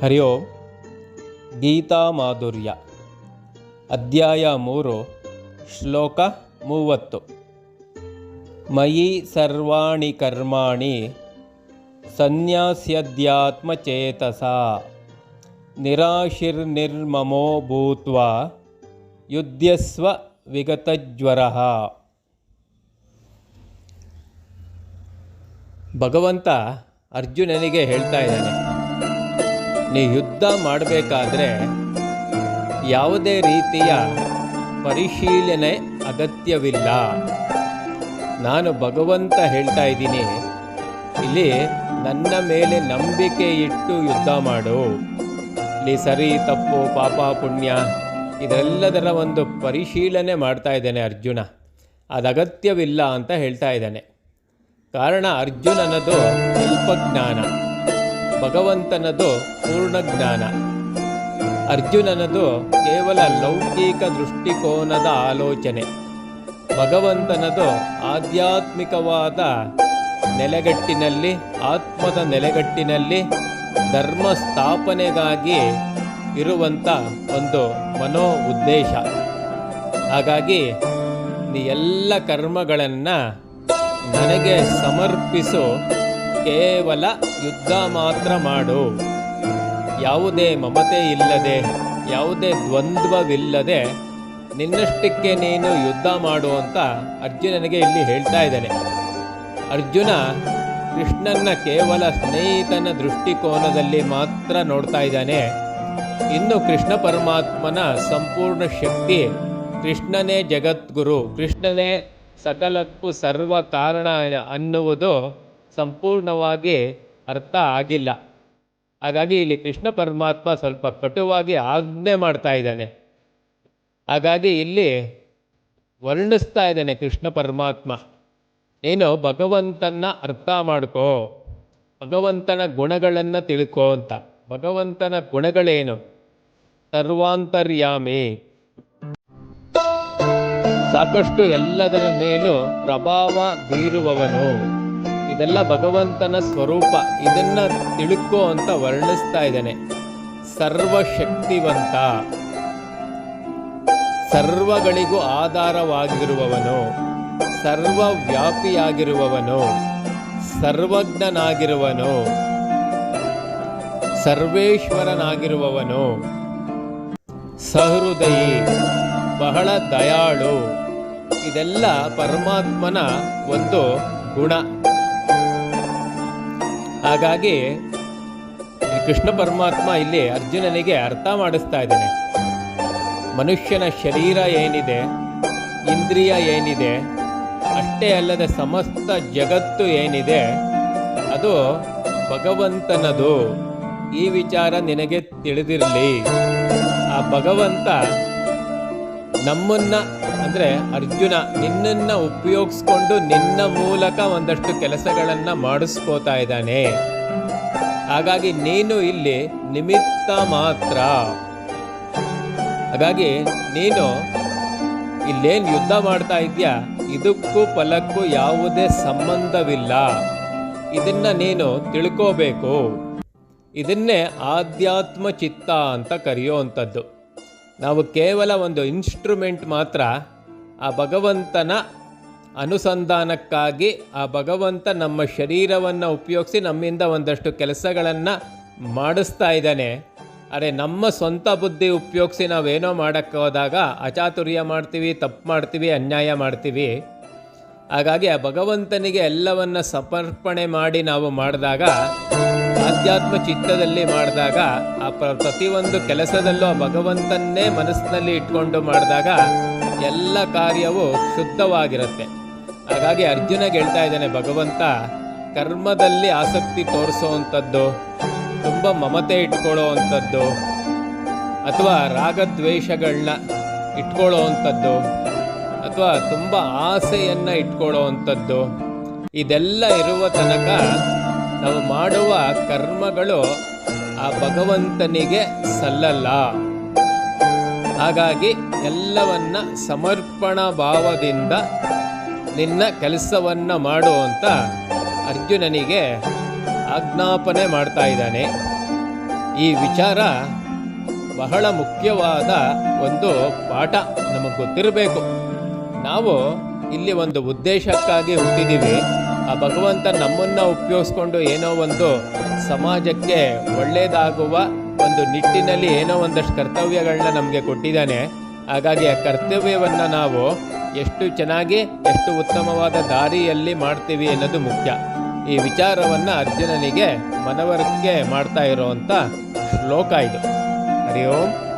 ಹರಿ ಓಂ. ಗೀತಾ ಮಾಧುರ್ಯ ಅಧ್ಯಾಯ 3 ಶ್ಲೋಕ 30. ಮಯಿ ಸರ್ವಾಣಿ ಕರ್ಮಾಣಿ ಸನ್ಯಾಸ್ಯಧ್ಯಾತ್ಮಚೇತಸಾ ನಿರಾಶಿರ್ನಿರ್ಮಮೋ ಭೂತ್ವಾ ಯುಧ್ಯಸ್ವ ವಿಗತಜ್ವರಃ. ಭಗವಂತ ಅರ್ಜುನನಿಗೆ ಹೇಳ್ತಾ ಇದ್ದಾನೆ, ನೀ ಯುದ್ಧ ಮಾಡಬೇಕಾದ್ರೆ ಯಾವುದೇ ರೀತಿಯ ಪರಿಶೀಲನೆ ಅಗತ್ಯವಿಲ್ಲ. ನಾನು ಭಗವಂತ ಹೇಳ್ತಾ ಇದ್ದೀನಿ, ಇಲ್ಲಿ ನನ್ನ ಮೇಲೆ ನಂಬಿಕೆ ಇಟ್ಟು ಯುದ್ಧ ಮಾಡು. ಇಲ್ಲಿ ಸರಿ ತಪ್ಪು ಪಾಪ ಪುಣ್ಯ ಇದೆಲ್ಲದರ ಒಂದು ಪರಿಶೀಲನೆ ಮಾಡ್ತಾ ಇದ್ದಾನೆ ಅರ್ಜುನ. ಅದು ಅಗತ್ಯವಿಲ್ಲ ಅಂತ ಹೇಳ್ತಾ ಇದ್ದಾನೆ. ಕಾರಣ ಅರ್ಜುನನದು ಅಲ್ಪಜ್ಞಾನ, ಭಗವಂತನದು ಪೂರ್ಣ ಜ್ಞಾನ. ಅರ್ಜುನನದು ಕೇವಲ ಲೌಕಿಕ ದೃಷ್ಟಿಕೋನದ ಆಲೋಚನೆ, ಭಗವಂತನದು ಆಧ್ಯಾತ್ಮಿಕವಾದ ನೆಲೆಗಟ್ಟಿನಲ್ಲಿ, ಆತ್ಮದ ನೆಲೆಗಟ್ಟಿನಲ್ಲಿ ಧರ್ಮ ಸ್ಥಾಪನೆಗಾಗಿ ಇರುವಂಥ ಒಂದು ಮನೋ ಉದ್ದೇಶ. ಹಾಗಾಗಿ ನೀ ಎಲ್ಲ ಕರ್ಮಗಳನ್ನು ನನಗೆ ಸಮರ್ಪಿಸು, ಕೇವಲ ಯುದ್ಧ ಮಾತ್ರ ಮಾಡು. ಯಾವುದೇ ಮಮತೆ ಇಲ್ಲದೆ, ಯಾವುದೇ ದ್ವಂದ್ವವಿಲ್ಲದೆ ನಿನ್ನಷ್ಟಕ್ಕೆ ನೀನು ಯುದ್ಧ ಮಾಡು ಅಂತ ಅರ್ಜುನನಿಗೆ ಇಲ್ಲಿ ಹೇಳ್ತಾ ಇದ್ದಾನೆ. ಅರ್ಜುನ ಕೃಷ್ಣನ ಕೇವಲ ಸ್ನೇಹಿತನ ದೃಷ್ಟಿಕೋನದಲ್ಲಿ ಮಾತ್ರ ನೋಡ್ತಾ ಇದ್ದಾನೆ. ಇನ್ನು ಕೃಷ್ಣ ಪರಮಾತ್ಮನ ಸಂಪೂರ್ಣ ಶಕ್ತಿ, ಕೃಷ್ಣನೇ ಜಗದ್ಗುರು, ಕೃಷ್ಣನೇ ಸಕಲಕ್ಕೂ ಸರ್ವ ಕಾರಣ ಅನ್ನುವುದು ಸಂಪೂರ್ಣವಾಗಿ ಅರ್ಥ ಆಗಿಲ್ಲ. ಹಾಗಾಗಿ ಇಲ್ಲಿ ಕೃಷ್ಣ ಪರಮಾತ್ಮ ಸ್ವಲ್ಪ ಕಟುವಾಗಿ ಆಜ್ಞೆ ಮಾಡ್ತಾ ಇದ್ದಾನೆ. ಹಾಗಾಗಿ ಇಲ್ಲಿ ವರ್ಣಿಸ್ತಾ ಇದ್ದಾನೆ ಕೃಷ್ಣ ಪರಮಾತ್ಮ, ನೀನು ಭಗವಂತನ ಅರ್ಥ ಮಾಡ್ಕೋ, ಭಗವಂತನ ಗುಣಗಳನ್ನು ತಿಳ್ಕೋ ಅಂತ. ಭಗವಂತನ ಗುಣಗಳೇನು? ಸರ್ವಾಂತರ್ಯಾಮಿ, ಸಾಕಷ್ಟು ಎಲ್ಲದರ ಮೇಲೂ ಪ್ರಭಾವ ಬೀರುವವನು. ಇದೆಲ್ಲ ಭಗವಂತನ ಸ್ವರೂಪ, ಇದನ್ನ ತಿಳ್ಕೋ ಅಂತ ವರ್ಣಿಸ್ತಾ ಇದ್ದಾನೆ. ಸರ್ವಶಕ್ತಿವಂತ, ಸರ್ವಗಳಿಗೂ ಆಧಾರವಾಗಿರುವವನು, ಸರ್ವವ್ಯಾಪಿಯಾಗಿರುವವನು, ಸರ್ವಜ್ಞನಾಗಿರುವನು, ಸರ್ವೇಶ್ವರನಾಗಿರುವವನು, ಸಹೃದಯಿ, ಬಹಳ ದಯಾಳು. ಇದೆಲ್ಲ ಪರಮಾತ್ಮನ ಒಂದು ಗುಣ. ಹಾಗಾಗಿ ಕೃಷ್ಣ ಪರಮಾತ್ಮ ಇಲ್ಲಿ ಅರ್ಜುನನಿಗೆ ಅರ್ಥ ಮಾಡಿಸ್ತಾ ಇದ್ದಾನೆ. ಮನುಷ್ಯನ ಶರೀರ ಏನಿದೆ, ಇಂದ್ರಿಯ ಏನಿದೆ, ಅಷ್ಟೇ ಅಲ್ಲದೆ ಸಮಸ್ತ ಜಗತ್ತು ಏನಿದೆ, ಅದು ಭಗವಂತನದು. ಈ ವಿಚಾರ ನಿನಗೆ ತಿಳಿದಿರಲಿ. ಆ ಭಗವಂತ ನಮ್ಮನ್ನ, ಅಂದರೆ ಅರ್ಜುನ ನಿನ್ನನ್ನು ಉಪಯೋಗಿಸ್ಕೊಂಡು ನಿನ್ನ ಮೂಲಕ ಒಂದಷ್ಟು ಕೆಲಸಗಳನ್ನು ಮಾಡಿಸ್ಕೋತಾ ಇದ್ದಾನೆ. ಹಾಗಾಗಿ ನೀನು ಇಲ್ಲಿ ನಿಮಿತ್ತ ಮಾತ್ರ. ಹಾಗಾಗಿ ನೀನು ಇಲ್ಲೇನು ಯುದ್ಧ ಮಾಡ್ತಾ ಇದೆಯಾ, ಇದಕ್ಕೂ ಫಲಕ್ಕೂ ಯಾವುದೇ ಸಂಬಂಧವಿಲ್ಲ. ಇದನ್ನ ನೀನು ತಿಳ್ಕೋಬೇಕು. ಇದನ್ನೇ ಆಧ್ಯಾತ್ಮ ಚಿತ್ತ ಅಂತ ಕರೆಯುವಂಥದ್ದು. ನಾವು ಕೇವಲ ಒಂದು ಇನ್ಸ್ಟ್ರೂಮೆಂಟ್ ಮಾತ್ರ. ಆ ಭಗವಂತನ ಅನುಸಂಧಾನಕ್ಕಾಗಿ ಆ ಭಗವಂತ ನಮ್ಮ ಶರೀರವನ್ನು ಉಪಯೋಗಿಸಿ ನಮ್ಮಿಂದ ಒಂದಷ್ಟು ಕೆಲಸಗಳನ್ನು ಮಾಡಿಸ್ತಾ ಇದ್ದಾನೆ. ಅರೆ ನಮ್ಮ ಸ್ವಂತ ಬುದ್ಧಿ ಉಪಯೋಗಿಸಿ ನಾವೇನೋ ಮಾಡೋಕ್ಕೆ ಹೋದಾಗ ಅಚಾತುರ್ಯ ಮಾಡ್ತೀವಿ, ತಪ್ಪು ಮಾಡ್ತೀವಿ, ಅನ್ಯಾಯ ಮಾಡ್ತೀವಿ. ಹಾಗಾಗಿ ಆ ಭಗವಂತನಿಗೆ ಎಲ್ಲವನ್ನ ಸಮರ್ಪಣೆ ಮಾಡಿ ನಾವು ಮಾಡಿದಾಗ, ಆಧ್ಯಾತ್ಮ ಚಿತ್ತದಲ್ಲಿ ಮಾಡಿದಾಗ, ಆ ಪ್ರತಿಯೊಂದು ಕೆಲಸದಲ್ಲೂ ಆ ಭಗವಂತನ್ನೇ ಮನಸ್ಸಿನಲ್ಲಿ ಇಟ್ಕೊಂಡು ಮಾಡಿದಾಗ ಎಲ್ಲ ಕಾರ್ಯವು ಶುದ್ಧವಾಗಿರುತ್ತೆ. ಹಾಗಾಗಿ ಅರ್ಜುನಗೆ ಹೇಳ್ತಾ ಇದ್ದಾನೆ ಭಗವಂತ, ಕರ್ಮದಲ್ಲಿ ಆಸಕ್ತಿ ತೋರಿಸೋವಂಥದ್ದು, ತುಂಬ ಮಮತೆ ಇಟ್ಕೊಳ್ಳೋ ಅಂಥದ್ದು, ಅಥವಾ ರಾಗದ್ವೇಷಗಳನ್ನ ಇಟ್ಕೊಳ್ಳೋ ಅಂಥದ್ದು, ಅಥವಾ ತುಂಬ ಆಸೆಯನ್ನು ಇಟ್ಕೊಳ್ಳೋ ಅಂಥದ್ದು, ಇದೆಲ್ಲ ಇರುವ ತನಕ ನಾವು ಮಾಡುವ ಕರ್ಮಗಳು ಆ ಭಗವಂತನಿಗೆ ಸಲ್ಲಲ್ಲ. ಹಾಗಾಗಿ ಎಲ್ಲವನ್ನ ಸಮರ್ಪಣಾ ಭಾವದಿಂದ ನಿನ್ನ ಕೆಲಸವನ್ನು ಮಾಡು ಅಂತ ಅರ್ಜುನನಿಗೆ ಆಜ್ಞಾಪನೆ ಮಾಡ್ತಾ ಇದ್ದಾನೆ. ಈ ವಿಚಾರ ಬಹಳ ಮುಖ್ಯವಾದ ಒಂದು ಪಾಠ, ನಮಗೆ ಗೊತ್ತಿರಬೇಕು. ನಾವು ಇಲ್ಲಿ ಒಂದು ಉದ್ದೇಶಕ್ಕಾಗಿ ಹುಟ್ಟಿದ್ದೀವಿ. ಆ ಭಗವಂತ ನಮ್ಮನ್ನು ಉಪಯೋಗಿಸ್ಕೊಂಡು ಏನೋ ಒಂದು ಸಮಾಜಕ್ಕೆ ಒಳ್ಳೆಯದಾಗುವ ಒಂದು ನಿಟ್ಟಿನಲ್ಲಿ ಏನೋ ಒಂದಷ್ಟು ಕರ್ತವ್ಯಗಳನ್ನ ನಮಗೆ ಕೊಟ್ಟಿದ್ದಾನೆ. ಹಾಗಾಗಿ ಆ ಕರ್ತವ್ಯವನ್ನು ನಾವು ಎಷ್ಟು ಚೆನ್ನಾಗಿ, ಎಷ್ಟು ಉತ್ತಮವಾದ ದಾರಿಯಲ್ಲಿ ಮಾಡ್ತೀವಿ ಅನ್ನೋದು ಮುಖ್ಯ. ಈ ವಿಚಾರವನ್ನು ಅರ್ಜುನನಿಗೆ ಮನವರಿಕೆ ಮಾಡ್ತಾ ಇರೋವಂಥ ಶ್ಲೋಕ ಇದು. ಹರಿ ಓಂ.